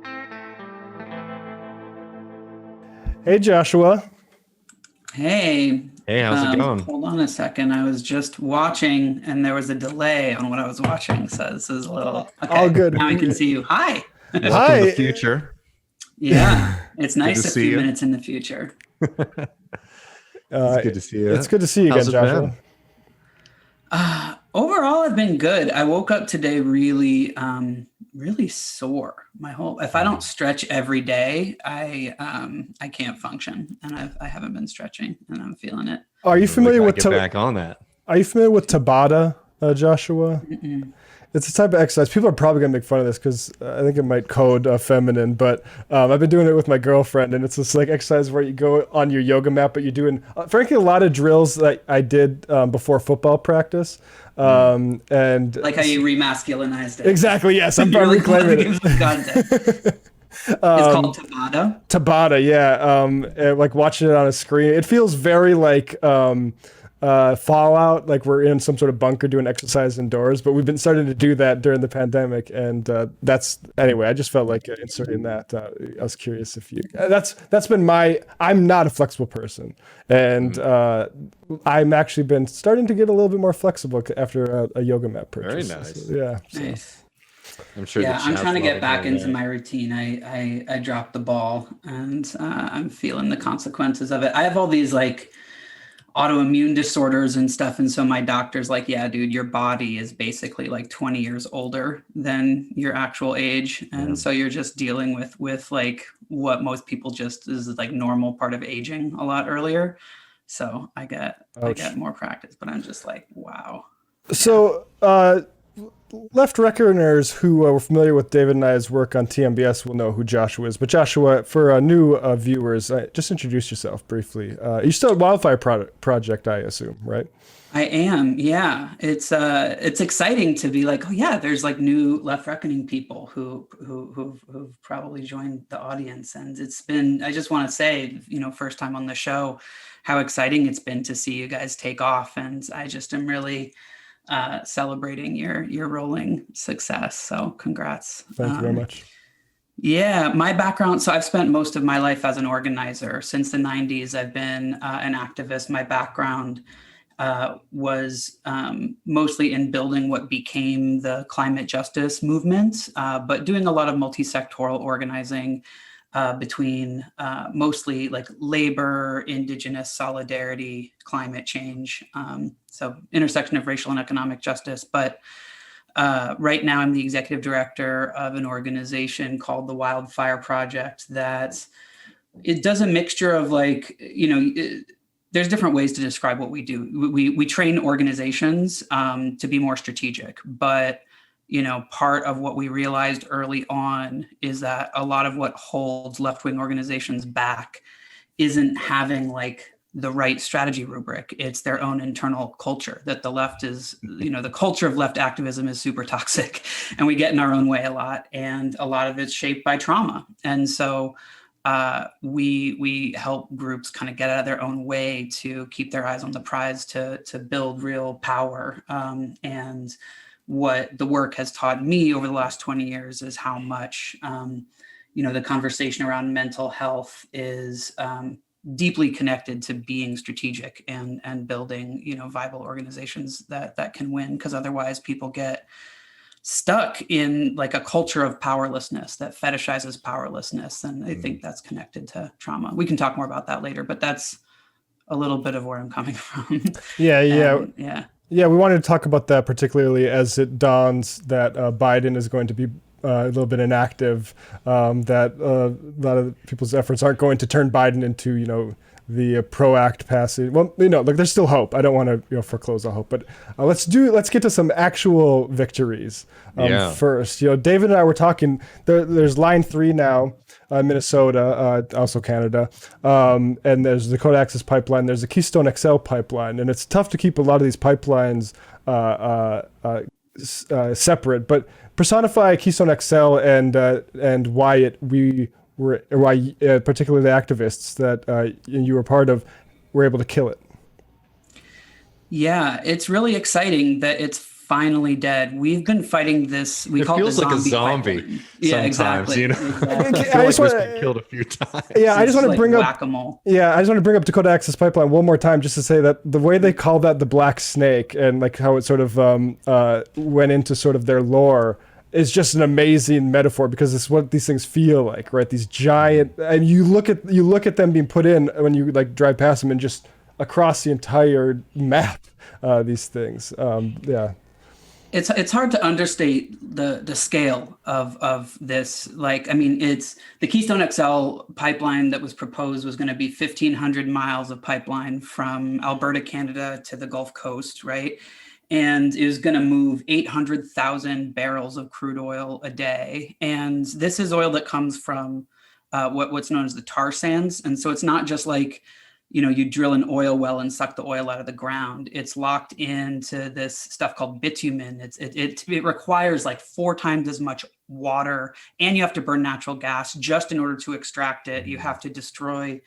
Hey Joshua. Hey, Hey, how's it going? hold on a second. I was just watching and there was a delay on what I was watching. So this is a little, All okay, good. now I can see you. Hi. Welcome to Hi. future. Yeah, it's Good to nice a see few you. minutes in the future. It's Uh, good to see it's you. good to see you again, How's it Joshua. been? Overall, I've been good. I woke up today really, really sore. If I don't stretch every day, I can't function, and I haven't been stretching, and I'm feeling it. Are you Really familiar gotta with get back on that. Are you familiar with Tabata, Joshua? Mm-mm. It's a type of exercise. People are probably gonna make fun of this because I think it might code feminine, but I've been doing it with my girlfriend, and it's this like exercise where you go on your yoga mat, but you're doing, frankly, a lot of drills that I did before football practice, Mm. and Like how you remasculinized it. exactly, yes, I'm You really wanted to reclaiming give some context. it. It's called Tabata. Tabata, yeah. Like watching it on a screen, it feels very like Fallout, like we're in some sort of bunker doing exercise indoors. But we've been starting to do that during the pandemic, and that's anyway. I just felt like inserting that. I was curious if you. That's been my. I'm not a flexible person, and Mm. I'm actually been starting to get a little bit more flexible after a yoga mat Very purchase. nice. So, yeah. So Nice. I'm sure the Yeah, I'm trying chat's to get loving back hearing into that. my routine. I dropped the ball and I'm feeling the consequences of it. I have all these like autoimmune disorders and stuff. And so my doctor's like, yeah, dude, your body is basically like 20 years older than your actual age. Yeah. And so you're just dealing with like what most people just is like normal part of aging a lot earlier. So I Ouch. get more practice, but I'm just like, wow. Yeah. So, left reckoners who were familiar with David and I's work on TMBS will know who Joshua is. But Joshua, for new viewers, just introduce yourself briefly. You're still at Wildfire Project, I assume, right? I am, yeah. It's exciting to be like, oh yeah, there's like new Left Reckoning people who've probably joined the audience, and it's been. I just want to say, first time on the show, how exciting it's been to see you guys take off, and I just am really celebrating your rolling success. So congrats. Thank you very much. Yeah, my background. So I've spent most of my life as an organizer. Since the 90s, I've been an activist. My background was mostly in building what became the climate justice movement, but doing a lot of multi-sectoral organizing between mostly like labor, indigenous solidarity, climate change. So intersection of racial and economic justice. But right now, I'm the executive director of an organization called the Wildfire Project that it does a mixture of like, there's different ways to describe what we do. We train organizations to be more strategic, but part of what we realized early on is that a lot of what holds left-wing organizations back isn't having like the right strategy rubric. It's their own internal culture that the left is, the culture of left activism is super toxic and we get in our own way a lot. And a lot of it's shaped by trauma. And so we help groups kind of get out of their own way to keep their eyes on the prize to build real power. And what the work has taught me over the last 20 years is how much the conversation around mental health is deeply connected to being strategic and building viable organizations that can win, because otherwise people get stuck in like a culture of powerlessness that fetishizes powerlessness, and I think that's connected to trauma. We can talk more about that later, but that's a little bit of where I'm coming from. Yeah, yeah. And yeah. Yeah, we wanted to talk about that particularly as it dawns that Biden is going to be a little bit inactive, that a lot of people's efforts aren't going to turn Biden into, the PRO-Act passage. Well, look, there's still hope. I don't want to, foreclose all hope, but let's get to some actual victories Yeah. first. David and I were talking. There's Line 3 now, Minnesota, also Canada, and there's the Dakota Access Pipeline. There's the Keystone XL pipeline, and it's tough to keep a lot of these pipelines separate. But personify Keystone XL and why particularly the activists that you were part of were able to kill it. Yeah, it's really exciting that it's finally dead. We've been fighting this. We It call feels it the like a zombie zombie pipeline. Yeah, sometimes, exactly. you know? Exactly. I I feel just like this wanna- been killed a few times. Yeah, I It's just want to like bring up. whack-a-mole. Yeah, I just want to bring up Dakota Access Pipeline one more time, just to say that the way they call that the Black Snake, and like how it sort of went into sort of their lore, is just an amazing metaphor, because it's what these things feel like, right? These giant, and you look at them being put in when you like drive past them, and just across the entire map, these things. Yeah. It's hard to understate the scale of this. Like, I mean, it's the Keystone XL pipeline that was proposed was going to be 1,500 miles of pipeline from Alberta, Canada to the Gulf Coast, right? And it was going to move 800,000 barrels of crude oil a day. And this is oil that comes from what's known as the tar sands. And so it's not just like, you drill an oil well and suck the oil out of the ground. It's locked into this stuff called bitumen. It requires like 4 times as much water, and you have to burn natural gas just in order to extract it. You have to destroy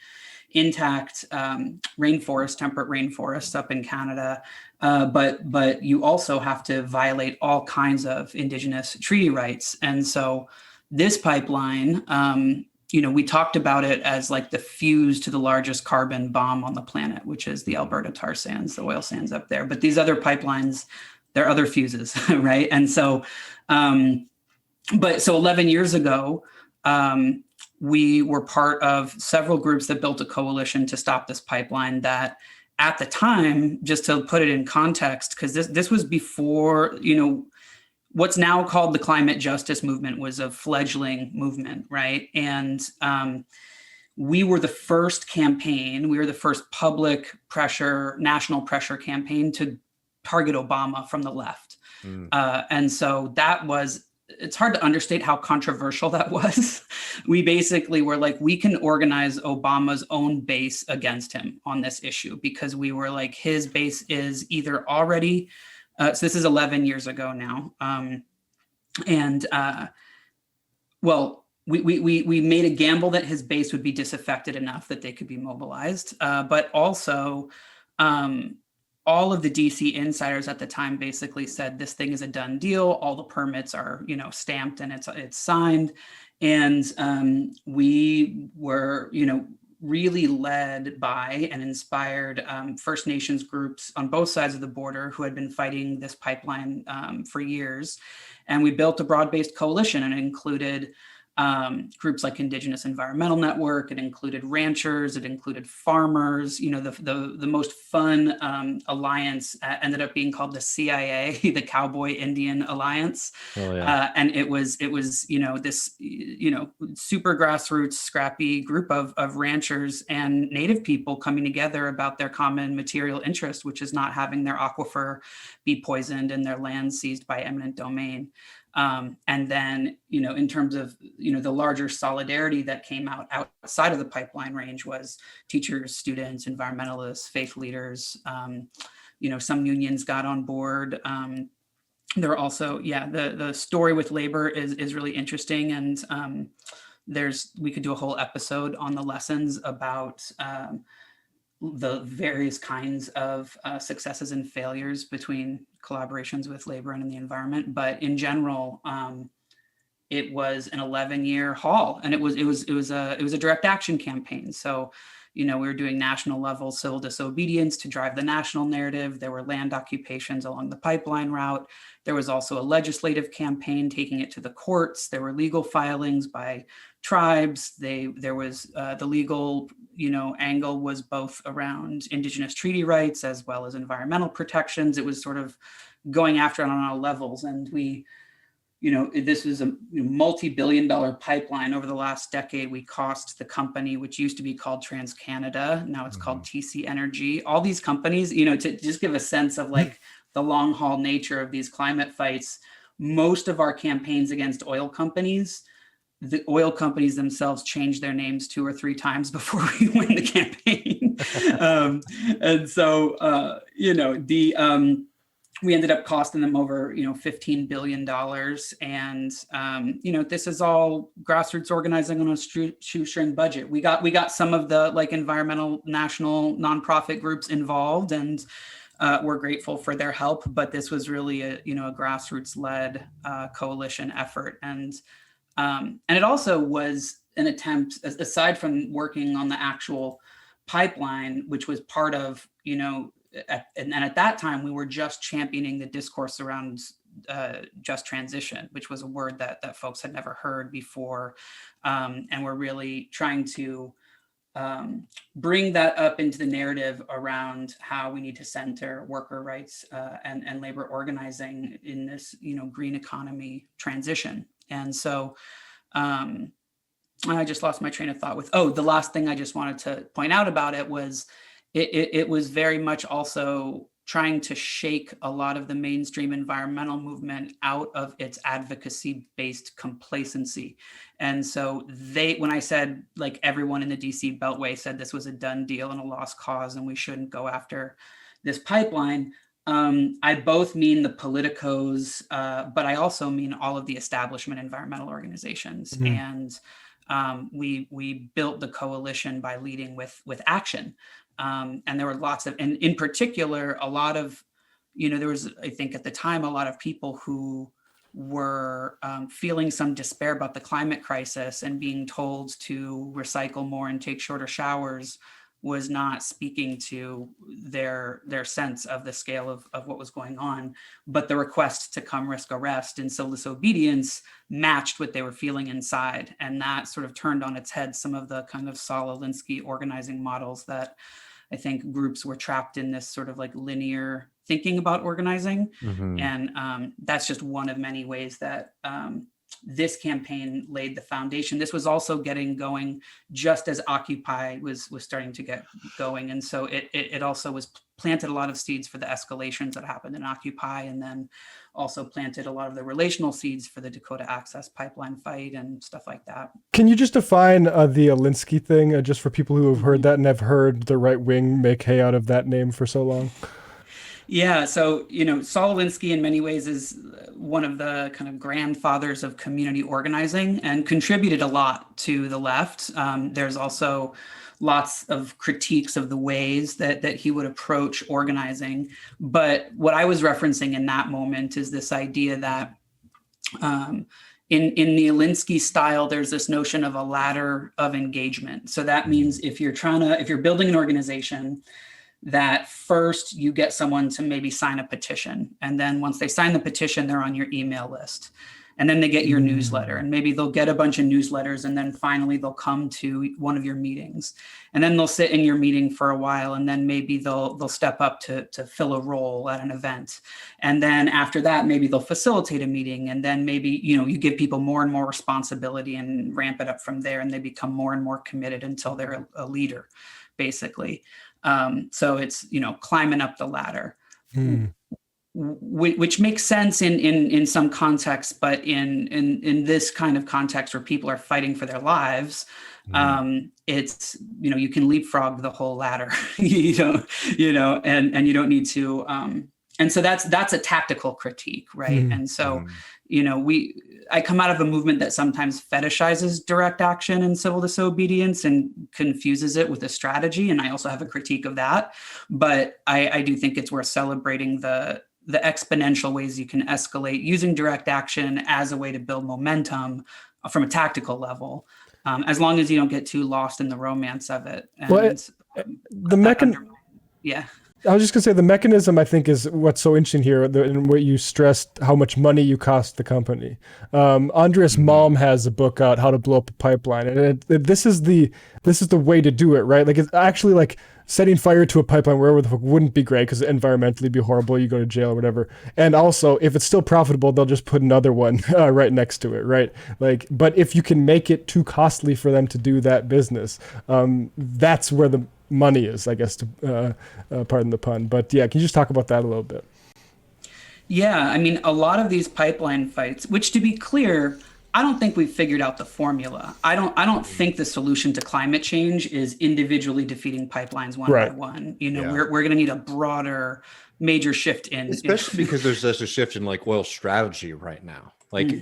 intact rainforest, temperate rainforests up in Canada, but you also have to violate all kinds of Indigenous treaty rights. And so this pipeline, we talked about it as like the fuse to the largest carbon bomb on the planet, which is the Alberta tar sands, the oil sands up there. But these other pipelines, they're other fuses, right? And so, so 11 years ago, we were part of several groups that built a coalition to stop this pipeline that at the time, just to put it in context, because this was before, what's now called the climate justice movement was a fledgling movement, right? And we were the first campaign, we were the first public pressure, national pressure campaign to target Obama from the left. And so it's hard to understate how controversial that was. We basically were like, we can organize Obama's own base against him on this issue, because we were like, his base is either already, so this is 11 years ago now. We made a gamble that his base would be disaffected enough that they could be mobilized. But also, all of the DC insiders at the time basically said this thing is a done deal. All the permits are, stamped and it's signed. And we were, really led by and inspired First Nations groups on both sides of the border who had been fighting this pipeline for years. And we built a broad-based coalition, and it included groups like Indigenous Environmental Network. It included ranchers. It included farmers. The most fun alliance ended up being called the CIA, the Cowboy Indian Alliance. Oh, yeah. And it was this super grassroots, scrappy group of ranchers and Native people coming together about their common material interest, which is not having their aquifer be poisoned and their land seized by eminent domain. And then, in terms of, the larger solidarity that came outside of the pipeline range was teachers, students, environmentalists, faith leaders. Some unions got on board. There are also, the story with labor is really interesting. And we could do a whole episode on the lessons about the various kinds of successes and failures between collaborations with labor and in the environment. But in general, it was an 11-year haul, and it was a direct action campaign. So, we were doing national level civil disobedience to drive the national narrative. There were land occupations along the pipeline route. There was also a legislative campaign taking it to the courts. There were legal filings by tribes. There was the legal, angle was both around Indigenous treaty rights as well as environmental protections. It was sort of going after it on all levels. And this is a multi-billion-dollar pipeline. Over the last decade, we cost the company, which used to be called TransCanada, now it's called TC Energy. All these companies, to just give a sense of like the long haul nature of these climate fights, most of our campaigns against oil companies, the oil companies themselves change their names 2 or 3 times before we win the campaign. And so, we ended up costing them over, $15 billion. And, this is all grassroots organizing on a shoestring budget. We got some of the like environmental national nonprofit groups involved, and we're grateful for their help, but this was really a grassroots-led coalition effort, and it also was an attempt, aside from working on the actual pipeline, which was part of, and at that time we were just championing the discourse around just transition, which was a word that folks had never heard before, and we're really trying to bring that up into the narrative around how we need to center worker rights and labor organizing in this, green economy transition. And so I just lost my train of thought with, the last thing I just wanted to point out about it was it was very much also trying to shake a lot of the mainstream environmental movement out of its advocacy-based complacency. And so when I said, like, everyone in the DC Beltway said this was a done deal and a lost cause and we shouldn't go after this pipeline, I both mean the politicos, but I also mean all of the establishment environmental organizations. And we built the coalition by leading with action. And there were lots of, and in particular, a lot of, there was, I think at the time, a lot of people who were feeling some despair about the climate crisis, and being told to recycle more and take shorter showers was not speaking to their sense of the scale of what was going on. But the request to come risk arrest and civil disobedience matched what they were feeling inside. And that sort of turned on its head some of the kind of Saul Alinsky organizing models that I think groups were trapped in, this sort of like linear thinking about organizing. And that's just one of many ways that this campaign laid the foundation. This was also getting going just as Occupy was starting to get going. And so it also was planted a lot of seeds for the escalations that happened in Occupy, and then also planted a lot of the relational seeds for the Dakota Access Pipeline fight and stuff like that. Can you just define the Alinsky thing, just for people who have heard that and have heard the right wing make hay out of that name for so long? Yeah, so, Saul Alinsky in many ways is one of the kind of grandfathers of community organizing and contributed a lot to the left. There's also lots of critiques of the ways that he would approach organizing. But what I was referencing in that moment is this idea that in the Alinsky style, there's this notion of a ladder of engagement. So that means if you're building an organization, that first you get someone to maybe sign a petition. And then once they sign the petition, they're on your email list. And then they get your newsletter, and maybe they'll get a bunch of newsletters, and then finally they'll come to one of your meetings. And then they'll sit in your meeting for a while, and then maybe they'll step up to fill a role at an event. And then after that, maybe they'll facilitate a meeting. And then maybe, you give people more and more responsibility and ramp it up from there, and they become more and more committed until they're a leader, basically. So it's, climbing up the ladder, which makes sense in some contexts, but in this kind of context where people are fighting for their lives, it's, you can leapfrog the whole ladder, and you don't need to, and so that's a tactical critique, right? And so, I come out of a movement that sometimes fetishizes direct action and civil disobedience and confuses it with a strategy. And I also have a critique of that. But I do think it's worth celebrating the exponential ways you can escalate using direct action as a way to build momentum from a tactical level, as long as you don't get too lost in the romance of it. And yeah. I was just going to say the mechanism, I think, is what's so interesting here, and what you stressed, how much money you cost the company. Andreas Malm has a book out, How to Blow Up a Pipeline, and this is the way to do it, right? Like, it's actually like setting fire to a pipeline wherever the fuck wouldn't be great, because environmentally it'd be horrible, you go to jail or whatever. And also, if it's still profitable, they'll just put another one right next to it, right? Like, but if you can make it too costly for them to do that business, that's where the money is, I guess, to pardon the pun. But yeah, can you just talk about that a little bit? Yeah, I mean, a lot of these pipeline fights, which, to be clear, I don't think we've figured out the formula. I don't think the solution to climate change is individually defeating pipelines one by one. We're going to need a broader, major shift especially because there's such a shift in like oil strategy right now. Like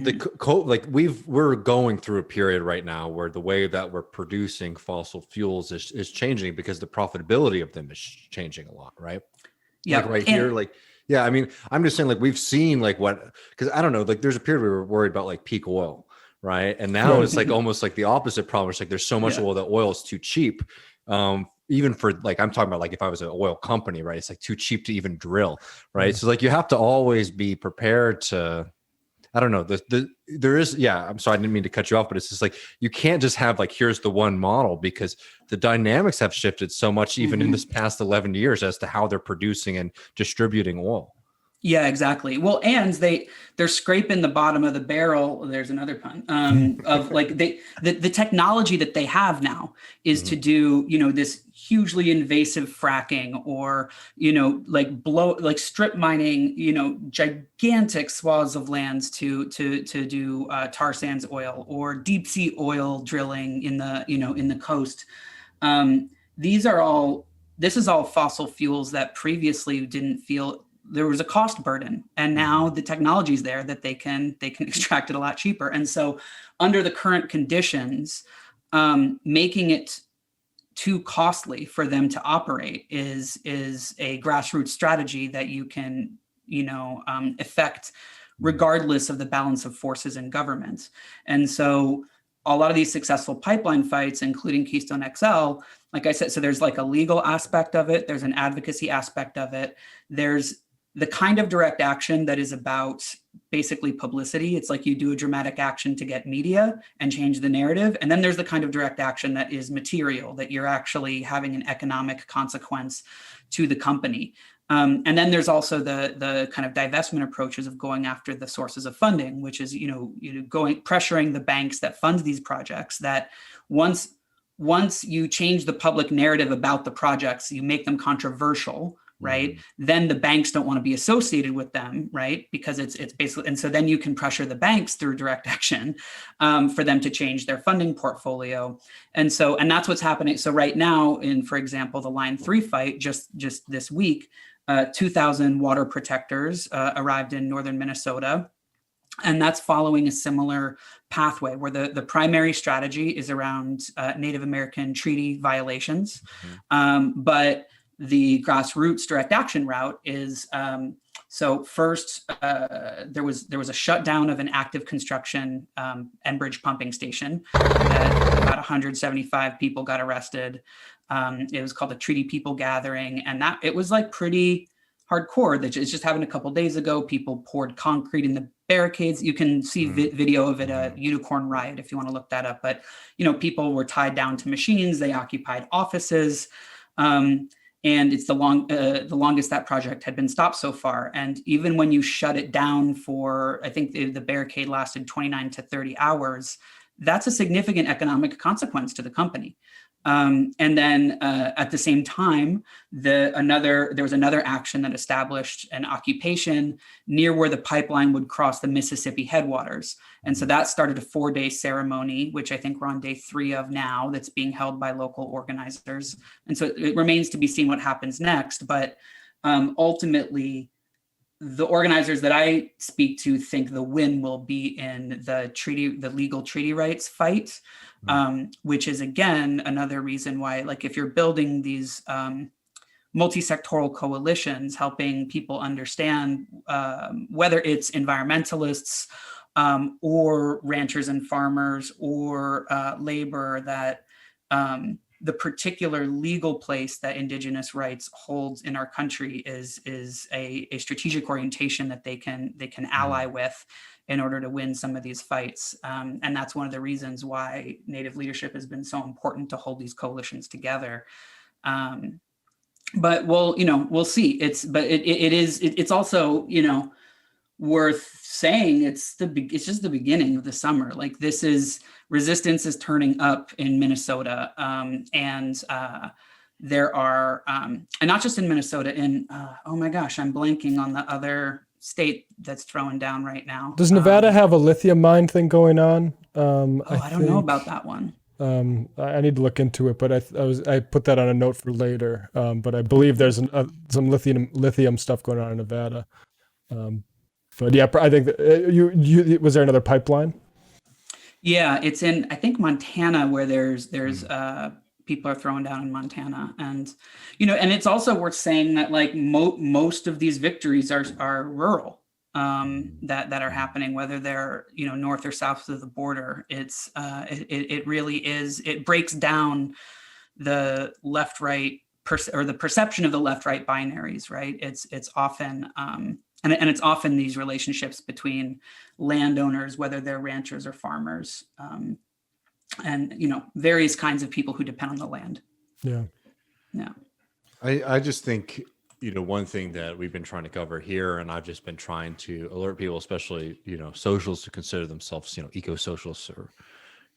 we're going through a period right now where the way that we're producing fossil fuels is changing because the profitability of them is changing a lot, right? Yeah. like right here, like, yeah, I mean, I'm just saying, like, we've seen like what, because I don't know, like there's a period we were worried about like peak oil, right? And now it's like almost like the opposite problem. It's like there's so much oil that oil is too cheap. Even for like, I'm talking about like if I was an oil company, right? It's like too cheap to even drill, right? So like you have to always be prepared to, I don't know, there is, yeah, I'm sorry, I didn't mean to cut you off, but it's just like, you can't just have like, here's the one model, because the dynamics have shifted so much, even in this past 11 years, as to how they're producing and distributing oil. Yeah, exactly. Well, and they're scraping the bottom of the barrel. There's another pun, of like the technology that they have now is to do, this hugely invasive fracking, or, like strip mining, gigantic swaths of lands to do tar sands oil, or deep sea oil drilling in the coast. This is all fossil fuels that previously didn't feel there was a cost burden, and now the technology is there that they can extract it a lot cheaper. And so under the current conditions, making it too costly for them to operate is a grassroots strategy that you can affect regardless of the balance of forces in government. And so a lot of these successful pipeline fights, including Keystone XL, like I said, so there's like a legal aspect of it, there's an advocacy aspect of it, there's the kind of direct action that is about basically publicity. It's like you do a dramatic action to get media and change the narrative. And then there's the kind of direct action that is material, that you're actually having an economic consequence to the company. And then there's also the kind of divestment approaches of going after the sources of funding, which is, pressuring the banks that fund these projects, that once you change the public narrative about the projects, you make them controversial, right? Then the banks don't want to be associated with them, right? Because it's basically, and so then you can pressure the banks through direct action for them to change their funding portfolio. And that's what's happening. So right now, in, for example, the Line 3 fight, just this week, 2,000 water protectors arrived in northern Minnesota. And that's following a similar pathway where the primary strategy is around Native American treaty violations. But the grassroots direct action route is, so first there was a shutdown of an active construction Enbridge pumping station that about 175 people got arrested. It was called a Treaty People Gathering, and that it was like pretty hardcore. That it's just happened a couple days ago. People poured concrete in the barricades. You can see video of it, a Unicorn Riot, if you want to look that up. But people were tied down to machines. They occupied offices. And it's the longest that project had been stopped so far. And even when you shut it down for, I think the barricade lasted 29 to 30 hours, that's a significant economic consequence to the company. And then at the same time, there was another action that established an occupation near where the pipeline would cross the Mississippi headwaters. And so that started a 4-day ceremony, which I think we're on day 3 of now, that's being held by local organizers. And so it remains to be seen what happens next. But ultimately, the organizers that I speak to think the win will be in the legal treaty rights fight, which is, again, another reason why, like, if you're building these multi-sectoral coalitions, helping people understand whether it's environmentalists or ranchers and farmers or labor, that the particular legal place that Indigenous rights holds in our country is a strategic orientation that they can ally with in order to win some of these fights. And that's one of the reasons why Native leadership has been so important to hold these coalitions together. But we'll see. It's also, worth saying it's just the beginning of the summer. Like, resistance is turning up in Minnesota, and there are, and not just in Minnesota, in oh my gosh, I'm blanking on the other state that's throwing down right now. Does Nevada have a lithium mine thing going on? I don't know about that one. I need to look into it, but I put that on a note for later. But I believe there's some lithium stuff going on in Nevada. But yeah, I think that, was there another pipeline? Yeah, it's in, I think, Montana, where there's people are throwing down in Montana. And, and it's also worth saying that like most of these victories are rural, that are happening, whether they're, north or south of the border. It's it really is, it breaks down the left-right or the perception of the left-right binaries, right? It's often, and it's often these relationships between landowners, whether they're ranchers or farmers, and various kinds of people who depend on the land. Yeah. I just think one thing that we've been trying to cover here, and I've just been trying to alert people, especially socialists, to consider themselves eco-socialists or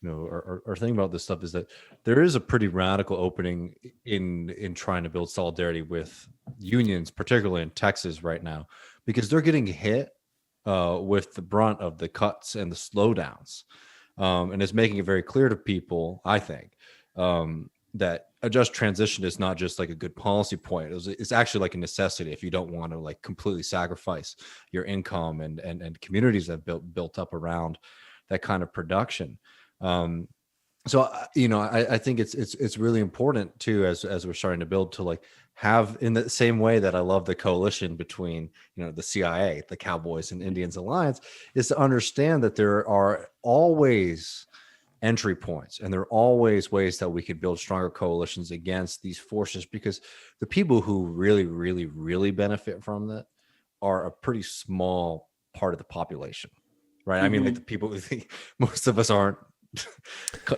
or thinking about this stuff, is that there is a pretty radical opening in trying to build solidarity with unions, particularly in Texas right now, because they're getting hit with the brunt of the cuts and the slowdowns. And it's making it very clear to people, I think, that a just transition is not just like a good policy point. It's actually like a necessity if you don't want to like completely sacrifice your income and communities that have built up around that kind of production. So I think it's really important too, as we're starting to build, to like have, in the same way that I love the coalition between the CIA, the Cowboys and Indians Alliance, is to understand that there are always entry points and there are always ways that we could build stronger coalitions against these forces, because the people who really, really, really benefit from that are a pretty small part of the population, right? Mm-hmm. I mean, like the people who think most of us aren't,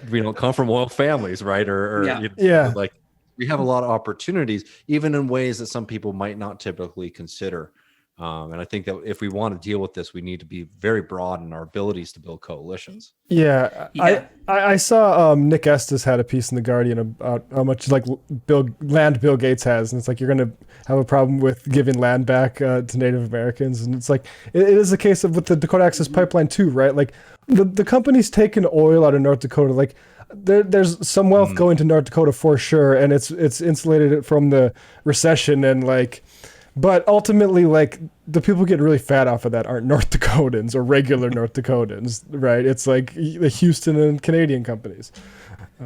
we don't come from oil families, right? Like we have a lot of opportunities, even in ways that some people might not typically consider. And I think that if we want to deal with this, we need to be very broad in our abilities to build coalitions. Yeah. I saw Nick Estes had a piece in The Guardian about how much like land Bill Gates has, and it's like you're going to have a problem with giving land back to Native Americans, and it's like it is the case with the Dakota Access Pipeline too, right? Like the company's taking oil out of North Dakota, like there's some wealth going to North Dakota for sure, and it's insulated it from the recession, and like. But ultimately, like, the people getting really fat off of that aren't North Dakotans or regular North Dakotans, right? It's like the Houston and Canadian companies.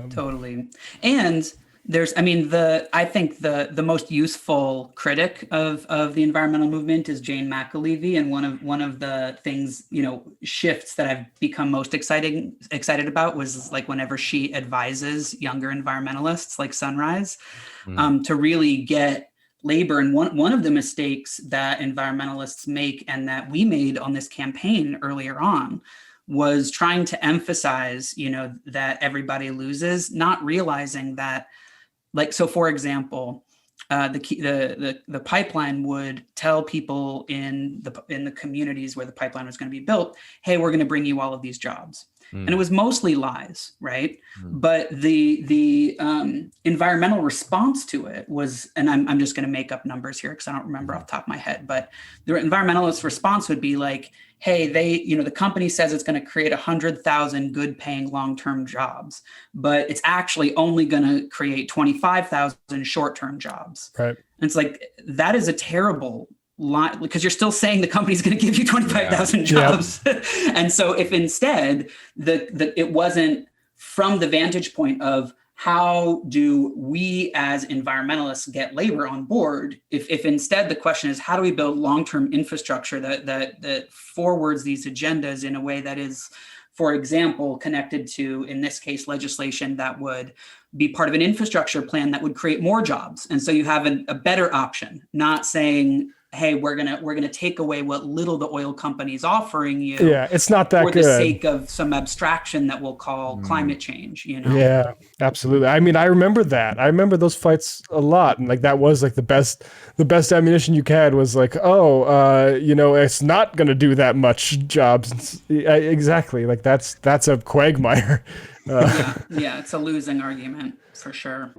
Totally. And I think the most useful critic of the environmental movement is Jane McAlevey. And one of the things, shifts that I've become most excited about was like whenever she advises younger environmentalists like Sunrise, to really get labor. And one of the mistakes that environmentalists make, and that we made on this campaign earlier on, was trying to emphasize, that everybody loses, not realizing that, like, so for example, the pipeline would tell people in the communities where the pipeline was going to be built, hey, we're going to bring you all of these jobs. And it was mostly lies, right? But the environmental response to it was, and I'm just going to make up numbers here because I don't remember off the top of my head, but the environmentalist response would be like, hey, the company says it's going to create 100,000 good paying long-term jobs, but it's actually only going to create 25,000 short-term jobs. Right. And it's like, that is a terrible line, because you're still saying the company's going to give you 25,000 jobs. Yep. And so if instead it wasn't from the vantage point of how do we as environmentalists get labor on board, if instead the question is how do we build long-term infrastructure that forwards these agendas in a way that is, for example, connected to, in this case, legislation that would be part of an infrastructure plan that would create more jobs. And so you have a better option, not saying, hey, we're gonna take away what little the oil company's offering you. Yeah, it's not that for good. For the sake of some abstraction that we'll call climate change, Yeah, absolutely. I mean, I remember that. I remember those fights a lot, and like that was like the best ammunition you had was like, it's not gonna do that much jobs. Exactly. Like that's a quagmire. Yeah, it's a losing argument for sure.